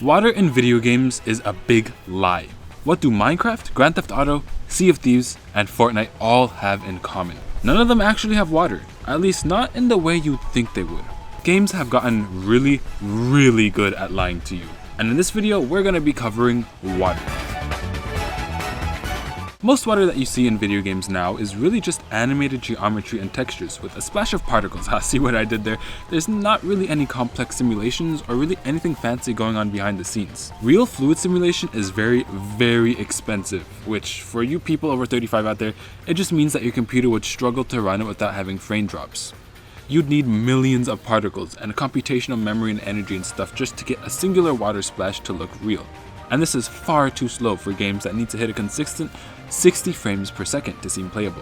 Water in video games is a big lie. What do Minecraft, Grand Theft Auto, Sea of Thieves, and Fortnite all have in common? None of them actually have water, at least not in the way you'd think they would. Games have gotten really good at lying to you, and in this video we're going to be covering water. Most water that you see in video games now is really just animated geometry and textures with a splash of particles. See what I did there? There's not really any complex simulations or really anything fancy going on behind the scenes. Real fluid simulation is very expensive, which for you people over 35 out there, it just means that your computer would struggle to run it without having frame drops. You'd need millions of particles and computational memory and energy and stuff just to get a singular water splash to look real. And this is far too slow for games that need to hit a consistent 60 frames per second to seem playable.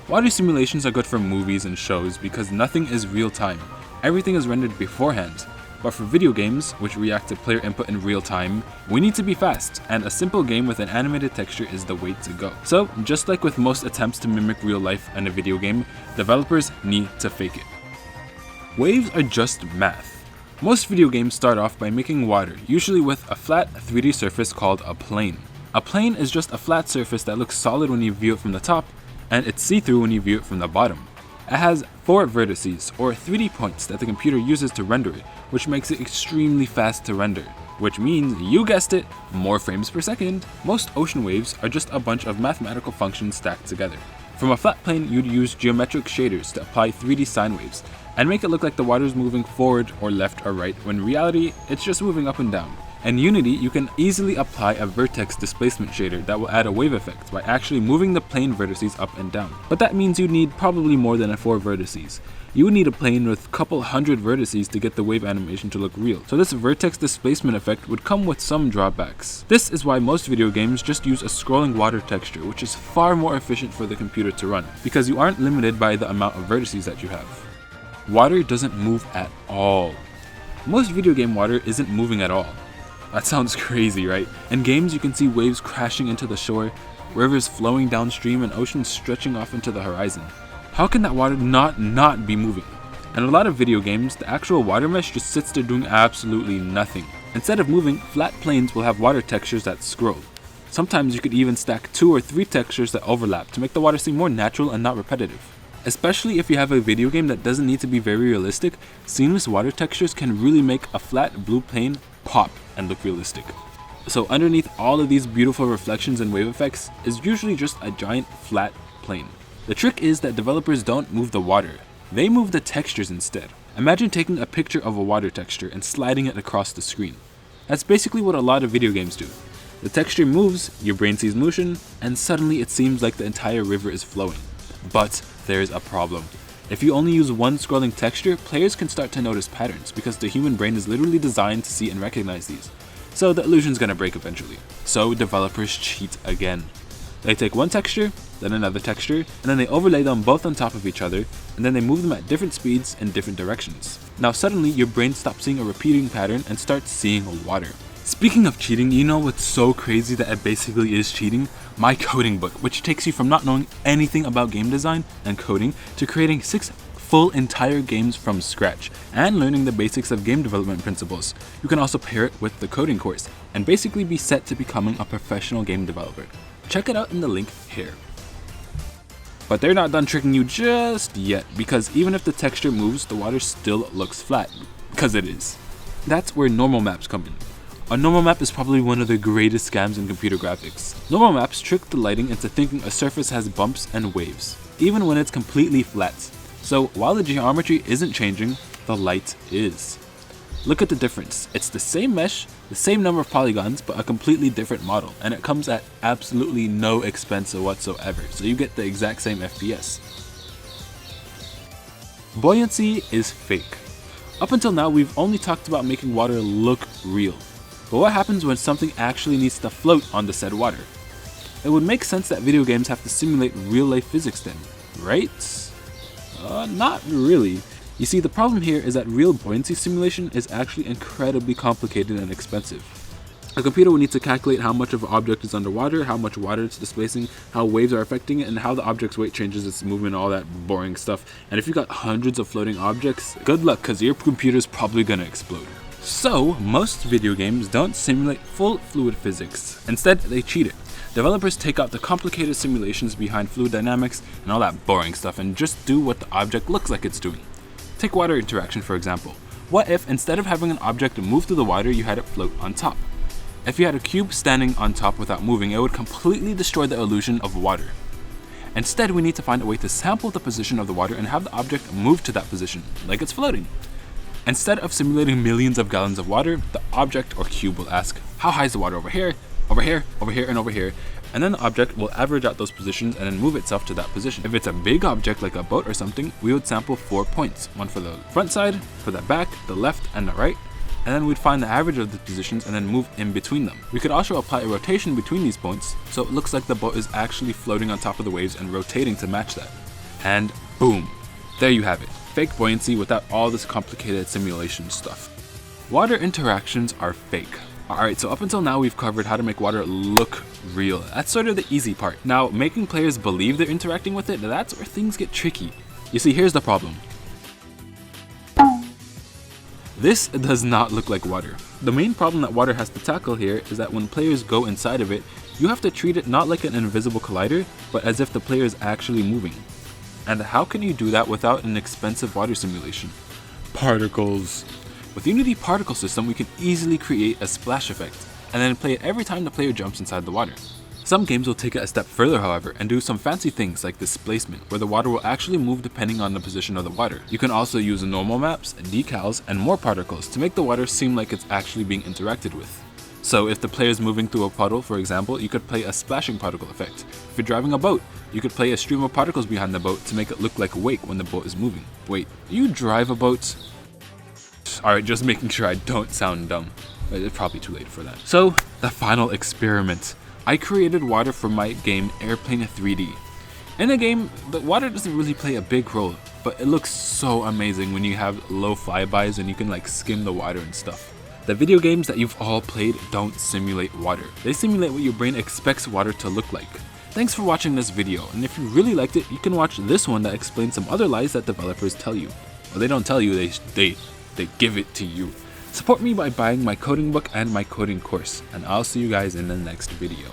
Water simulations are good for movies and shows because nothing is real time. Everything is rendered beforehand. But for video games, which react to player input in real time, we need to be fast, and a simple game with an animated texture is the way to go. So, just like with most attempts to mimic real life in a video game, developers need to fake it. Waves are just math. Most video games start off by making water, usually with a flat 3D surface called a plane. A plane is just a flat surface that looks solid when you view it from the top, and it's see-through when you view it from the bottom. It has 4 vertices, or 3D points, that the computer uses to render it, which makes it extremely fast to render, which means, you guessed it, more frames per second. Most ocean waves are just a bunch of mathematical functions stacked together. From a flat plane, you'd use geometric shaders to apply 3D sine waves, and make it look like the water is moving forward or left or right, when in reality, it's just moving up and down. In Unity, you can easily apply a vertex displacement shader that will add a wave effect by actually moving the plane vertices up and down. But that means you'd need probably more than 4 vertices. You would need a plane with a couple hundred vertices to get the wave animation to look real. So this vertex displacement effect would come with some drawbacks. This is why most video games just use a scrolling water texture, which is far more efficient for the computer to run, because you aren't limited by the amount of vertices that you have. Water doesn't move at all. Most video game water isn't moving at all. That sounds crazy, right? In games, you can see waves crashing into the shore, rivers flowing downstream, and oceans stretching off into the horizon. How can that water not be moving? In a lot of video games, the actual water mesh just sits there doing absolutely nothing. Instead of moving, flat planes will have water textures that scroll. Sometimes you could even stack 2 or 3 textures that overlap to make the water seem more natural and not repetitive. Especially if you have a video game that doesn't need to be very realistic, seamless water textures can really make a flat blue plane pop and look realistic. So underneath all of these beautiful reflections and wave effects is usually just a giant flat plane. The trick is that developers don't move the water, they move the textures instead. Imagine taking a picture of a water texture and sliding it across the screen. That's basically what a lot of video games do. The texture moves, your brain sees motion, and suddenly it seems like the entire river is flowing. But there's a problem. If you only use one scrolling texture, players can start to notice patterns because the human brain is literally designed to see and recognize these. So the illusion's gonna break eventually. So developers cheat again. They take one texture, then another texture, and then they overlay them both on top of each other, and then they move them at different speeds in different directions. Now suddenly your brain stops seeing a repeating pattern and starts seeing water. Speaking of cheating, you know what's so crazy that it basically is cheating? My coding book, which takes you from not knowing anything about game design and coding to creating 6 full entire games from scratch and learning the basics of game development principles. You can also pair it with the coding course and basically be set to becoming a professional game developer. Check it out in the link here. But they're not done tricking you just yet, because even if the texture moves, the water still looks flat, because it is. That's where normal maps come in. A normal map is probably one of the greatest scams in computer graphics. Normal maps trick the lighting into thinking a surface has bumps and waves, even when it's completely flat. So while the geometry isn't changing, the light is. Look at the difference. It's the same mesh, the same number of polygons, but a completely different model, and it comes at absolutely no expense whatsoever, so you get the exact same FPS. Buoyancy is fake. Up until now, we've only talked about making water look real. But what happens when something actually needs to float on the said water? It would make sense that video games have to simulate real-life physics then, right? Not really. You see, the problem here is that real buoyancy simulation is actually incredibly complicated and expensive. A computer would need to calculate how much of an object is underwater, how much water it's displacing, how waves are affecting it, and how the object's weight changes its movement, all that boring stuff. And if you got hundreds of floating objects, good luck, because your computer's probably gonna explode. So, most video games don't simulate full fluid physics. Instead, they cheat it. Developers take out the complicated simulations behind fluid dynamics and all that boring stuff and just do what the object looks like it's doing. Take water interaction for example. What if instead of having an object move through the water, you had it float on top? If you had a cube standing on top without moving, it would completely destroy the illusion of water. Instead, we need to find a way to sample the position of the water and have the object move to that position, like it's floating. Instead of simulating millions of gallons of water, the object or cube will ask, how high is the water over here, over here, over here, and over here, and then the object will average out those positions and then move itself to that position. If it's a big object like a boat or something, we would sample 4 points, one for the front side, for the back, the left, and the right, and then we'd find the average of the positions and then move in between them. We could also apply a rotation between these points, so it looks like the boat is actually floating on top of the waves and rotating to match that. And boom, there you have it. Fake buoyancy without all this complicated simulation stuff. Water interactions are fake. Alright, so up until now we've covered how to make water look real. That's sort of the easy part. Now, making players believe they're interacting with it, that's where things get tricky. You see, here's the problem. This does not look like water. The main problem that water has to tackle here is that when players go inside of it, you have to treat it not like an invisible collider, but as if the player is actually moving. And how can you do that without an expensive water simulation? Particles. With Unity Particle System, we can easily create a splash effect, and then play it every time the player jumps inside the water. Some games will take it a step further, however, and do some fancy things like displacement, where the water will actually move depending on the position of the water. You can also use normal maps, decals, and more particles to make the water seem like it's actually being interacted with. So if the player is moving through a puddle, for example, you could play a splashing particle effect. If you're driving a boat, you could play a stream of particles behind the boat to make it look like a wake when the boat is moving. Wait, you drive a boat? Alright, just making sure I don't sound dumb. But it's probably too late for that. So, the final experiment. I created water for my game Airplane 3D. In the game, the water doesn't really play a big role, but it looks so amazing when you have low flybys and you can like skim the water and stuff. The video games that you've all played don't simulate water. They simulate what your brain expects water to look like. Thanks for watching this video, and if you really liked it, you can watch this one that explains some other lies that developers tell you. Well, they don't tell you, they give it to you. Support me by buying my coding book and my coding course, and I'll see you guys in the next video.